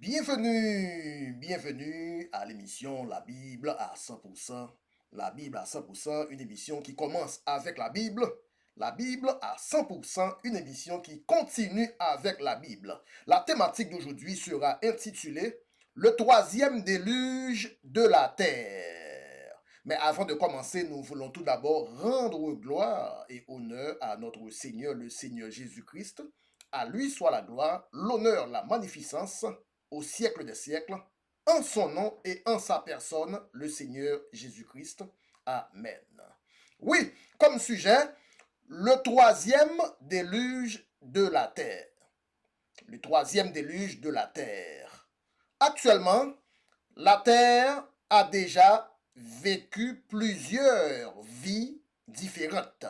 Bienvenue à l'émission La Bible à 100%. La Bible à 100%, une émission qui commence avec la Bible. La Bible à 100%, une émission qui continue avec la Bible. La thématique d'aujourd'hui sera intitulée Le troisième déluge de la terre. Mais avant de commencer, nous voulons tout d'abord rendre gloire et honneur à notre Seigneur, le Seigneur Jésus-Christ. À lui soit la gloire, l'honneur, la magnificence au siècle des siècles, en son nom et en sa personne, le Seigneur Jésus-Christ. Amen. Oui, comme sujet, le troisième déluge de la terre. Le troisième déluge de la terre. Actuellement, la terre a déjà vécu plusieurs vies différentes.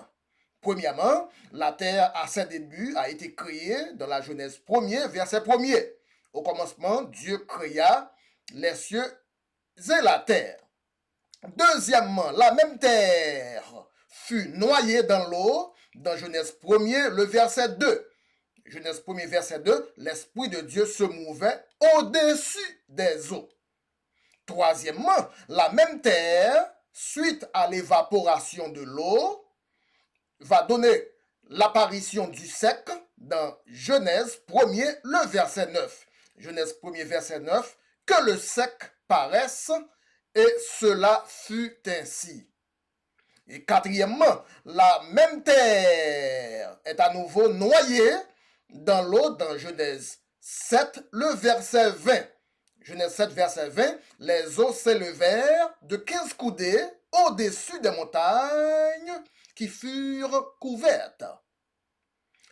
Premièrement, la terre à ses débuts a été créée dans la Genèse 1er, verset 1er. Au commencement, Dieu créa les cieux et la terre. Deuxièmement, la même terre fut noyée dans l'eau, dans Genèse 1er, le verset 2. Genèse 1er, verset 2, l'Esprit de Dieu se mouvait au-dessus des eaux. Troisièmement, la même terre, suite à l'évaporation de l'eau, va donner l'apparition du sec dans Genèse 1er, le verset 9. Genèse 1er, verset 9, que le sec paraisse, et cela fut ainsi. Et quatrièmement, la même terre est à nouveau noyée dans l'eau dans Genèse 7, le verset 20. Genèse 7, verset 20, les eaux s'élevèrent de 15 coudées au-dessus des montagnes qui furent couvertes.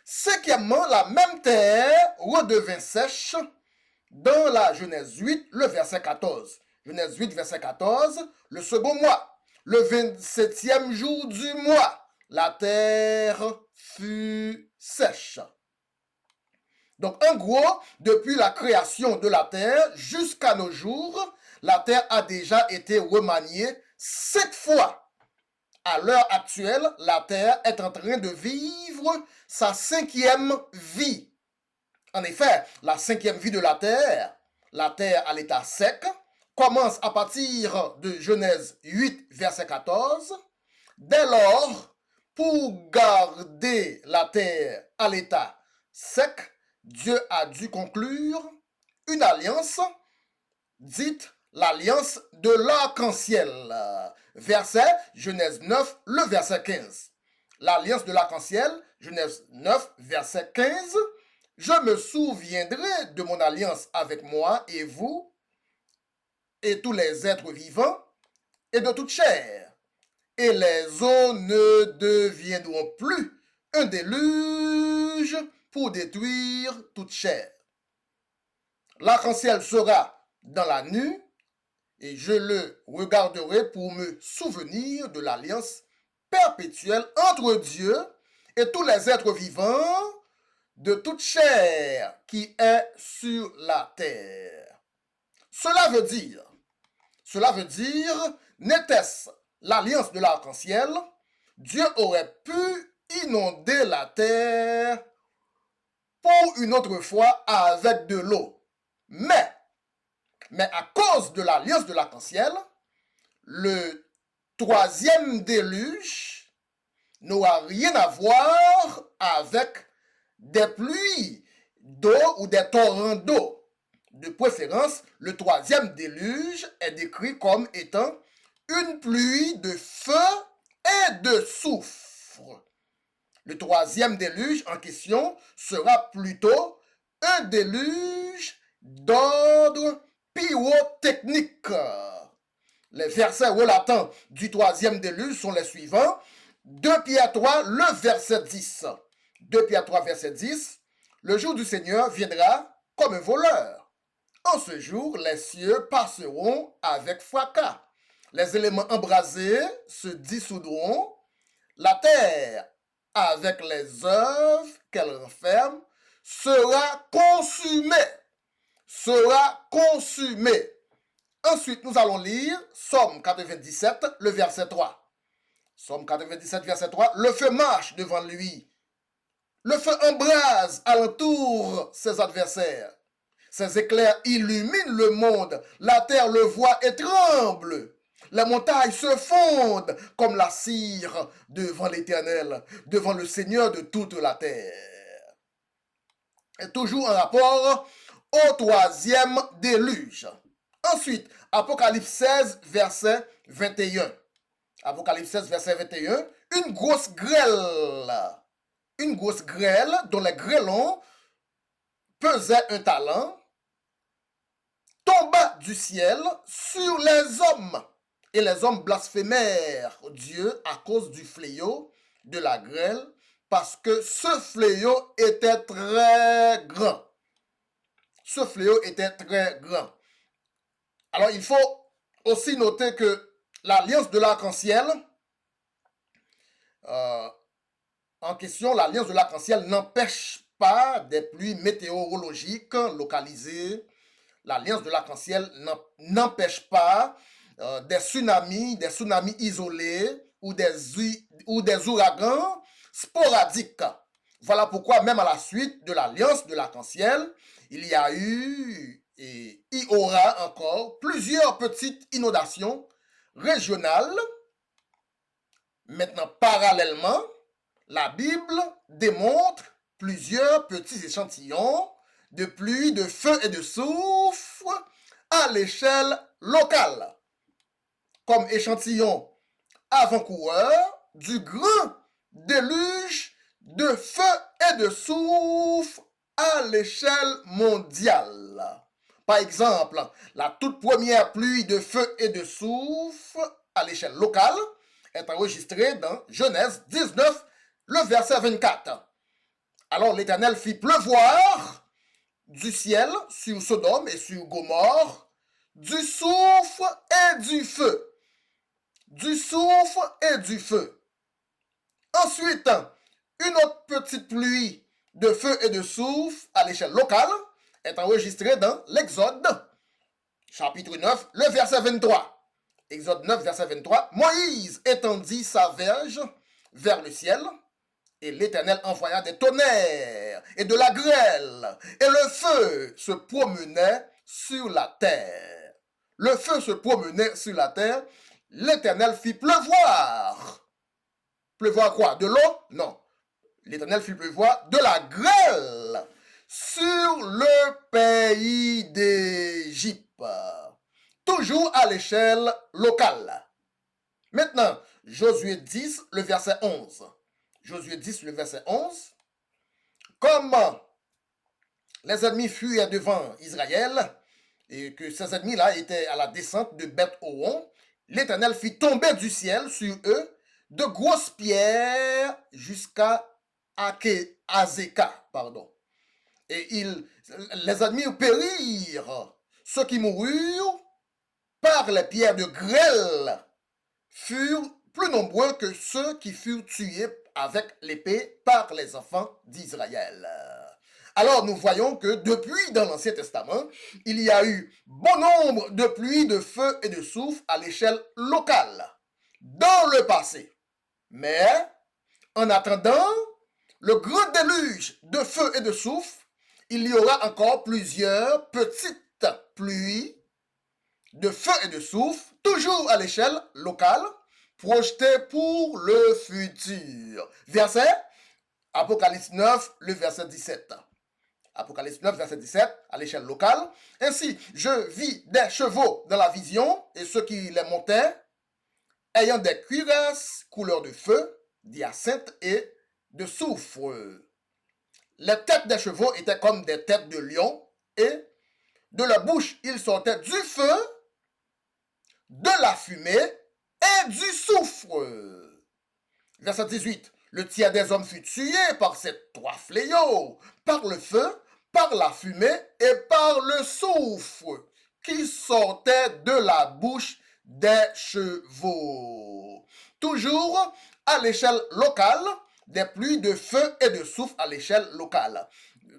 Cinquièmement, la même terre redevint sèche dans la Genèse 8, le verset 14. Genèse 8, verset 14, le second mois, le 27e jour du mois, la terre fut sèche. Donc, en gros, depuis la création de la terre jusqu'à nos jours, la terre a déjà été remaniée 7 fois. À l'heure actuelle, la terre est en train de vivre sa 5e vie. En effet, la 5e vie de la terre à l'état sec, commence à partir de Genèse 8, verset 14. Dès lors, pour garder la terre à l'état sec, Dieu a dû conclure une alliance dite l'alliance de l'arc-en-ciel. Verset Genèse 9, le verset 15. L'alliance de l'arc-en-ciel, Genèse 9, verset 15. Je me souviendrai de mon alliance avec moi et vous et tous les êtres vivants et de toute chair. Et les eaux ne deviendront plus un déluge pour détruire toute chair. L'arc-en-ciel sera dans la nuit et je le regarderai pour me souvenir de l'alliance perpétuelle entre Dieu et tous les êtres vivants de toute chair qui est sur la terre. Cela veut dire, n'était-ce l'alliance de l'arc-en-ciel, Dieu aurait pu inonder la terre pour une autre fois avec de l'eau. Mais à cause de l'alliance de l'arc-en-ciel, le troisième déluge n'aura rien à voir avec des pluies d'eau ou des torrents d'eau. De préférence, le troisième déluge est décrit comme étant une pluie de feu et de soufre. Le troisième déluge en question sera plutôt un déluge d'ordre pyrotechnique. Les versets relatants du troisième déluge sont les suivants. 2 Pierre 3, le verset 10. 2 Pierre 3, verset 10. Le jour du Seigneur viendra comme un voleur. En ce jour, les cieux passeront avec fracas. Les éléments embrasés se dissoudront. La terre, avec les œuvres qu'elle renferme, sera consumée. Ensuite, nous allons lire Somme 97, le verset 3. Somme 97, verset 3. Le feu marche devant lui. Le feu embrase alentour ses adversaires. Ces éclairs illuminent le monde. La terre le voit et tremble. Les montagnes se fondent comme la cire devant l'Éternel, devant le Seigneur de toute la terre. Et toujours en rapport au troisième déluge. Ensuite, Apocalypse 16, verset 21. Apocalypse 16, verset 21. Une grosse grêle dont les grêlons pesaient un talent, tomba du ciel sur les hommes. Et les hommes blasphémèrent Dieu à cause du fléau de la grêle, parce que ce fléau était très grand. Ce fléau était très grand. Alors, il faut aussi noter que l'alliance de l'arc-en-ciel, en question, l'alliance de l'arc-en-ciel n'empêche pas des pluies météorologiques localisées. L'alliance de l'arc-en-ciel n'empêche pas des tsunamis isolés ou des ouragans sporadiques. Voilà pourquoi même à la suite de l'alliance de l'arc-en-ciel, il y a eu et il y aura encore plusieurs petites inondations régionales. Maintenant, parallèlement, la Bible démontre plusieurs petits échantillons de pluie, de feu et de souffle à l'échelle locale, comme échantillon avant-coureur du grand déluge de feu et de souffle à l'échelle mondiale. Par exemple, la toute première pluie de feu et de souffle à l'échelle locale est enregistrée dans Genèse 19, le verset 24. Alors l'Éternel fit pleuvoir du ciel sur Sodome et sur Gomorrhe du soufre et du feu. Du soufre et du feu. Ensuite, une autre petite pluie de feu et de soufre à l'échelle locale est enregistrée dans l'Exode, chapitre 9, le verset 23. Exode 9, verset 23. Moïse étendit sa verge vers le ciel, et l'Éternel envoya des tonnerres et de la grêle, et le feu se promenait sur la terre. Le feu se promenait sur la terre. L'Éternel fit pleuvoir. Pleuvoir quoi? De l'eau? Non. L'Éternel fit pleuvoir de la grêle sur le pays d'Égypte. Toujours à l'échelle locale. Maintenant, Josué 10, le verset 11. Josué 10, le verset 11. Comme les ennemis fuyaient devant Israël, et que ces ennemis-là étaient à la descente de Beth-Horon, l'Éternel fit tomber du ciel sur eux de grosses pierres jusqu'à Azeka, pardon. Et les ennemis périrent. Ceux qui moururent par les pierres de grêle furent plus nombreux que ceux qui furent tués avec l'épée par les enfants d'Israël. Alors nous voyons que depuis dans l'Ancien Testament, il y a eu bon nombre de pluies de feu et de souffle à l'échelle locale dans le passé. Mais en attendant le grand déluge de feu et de souffle, il y aura encore plusieurs petites pluies de feu et de souffle, toujours à l'échelle locale, projetées pour le futur. Verset Apocalypse 9, le verset 17. Apocalypse 9, verset 17, à l'échelle locale. Ainsi, je vis des chevaux dans la vision, et ceux qui les montaient, ayant des cuirasses couleur de feu, d'hyacinthe et de soufre. Les têtes des chevaux étaient comme des têtes de lion, et de leur bouche, il sortait du feu, de la fumée et du soufre. Verset 18. Le tiers des hommes fut tué par ces trois fléaux, par le feu, par la fumée et par le soufre qui sortait de la bouche des chevaux. Toujours à l'échelle locale, des pluies de feu et de soufre à l'échelle locale.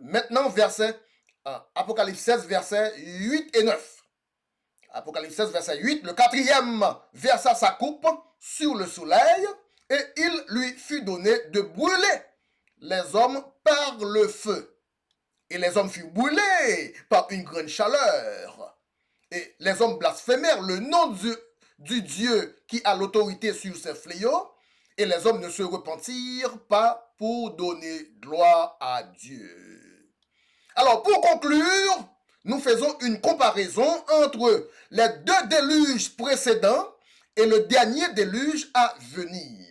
Maintenant, verset Apocalypse 16, versets 8 et 9. Apocalypse 16, verset 8, le quatrième versa sa coupe sur le soleil, et il lui fut donné de brûler les hommes par le feu. Et les hommes furent brûlés par une grande chaleur. Et les hommes blasphémèrent le nom du Dieu qui a l'autorité sur ces fléaux. Et les hommes ne se repentirent pas pour donner gloire à Dieu. Alors, pour conclure, nous faisons une comparaison entre les deux déluges précédents et le dernier déluge à venir.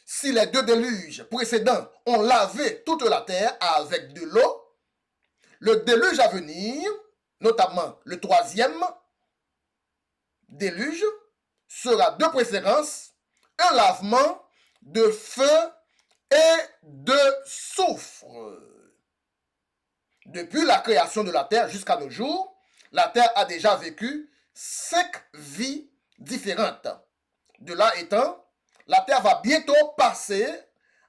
Si les deux déluges précédents ont lavé toute la terre avec de l'eau, le déluge à venir, notamment le troisième déluge, sera de préférence un lavement de feu et de soufre. Depuis la création de la terre jusqu'à nos jours, la terre a déjà vécu 5 vies différentes. De là étant, la terre va bientôt passer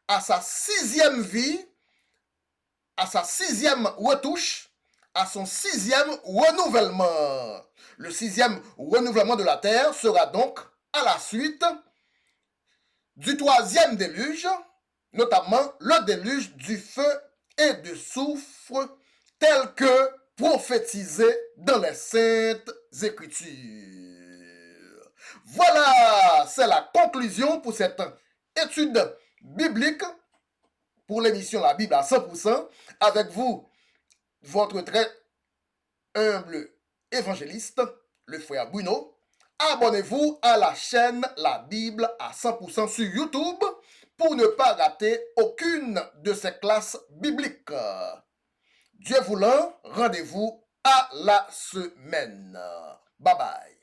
à sa 6e vie, à sa 6e retouche, à son 6e renouvellement. Le 6e renouvellement de la terre sera donc à la suite du 3e déluge, notamment le déluge du feu et du soufre, tel que prophétisé dans les Saintes Écritures. Voilà, c'est la conclusion pour cette étude biblique pour l'émission La Bible à 100%. Avec vous, votre très humble évangéliste, le frère Bruno. Abonnez-vous à la chaîne La Bible à 100% sur YouTube pour ne pas rater aucune de ces classes bibliques. Dieu voulant, rendez-vous à la semaine. Bye bye.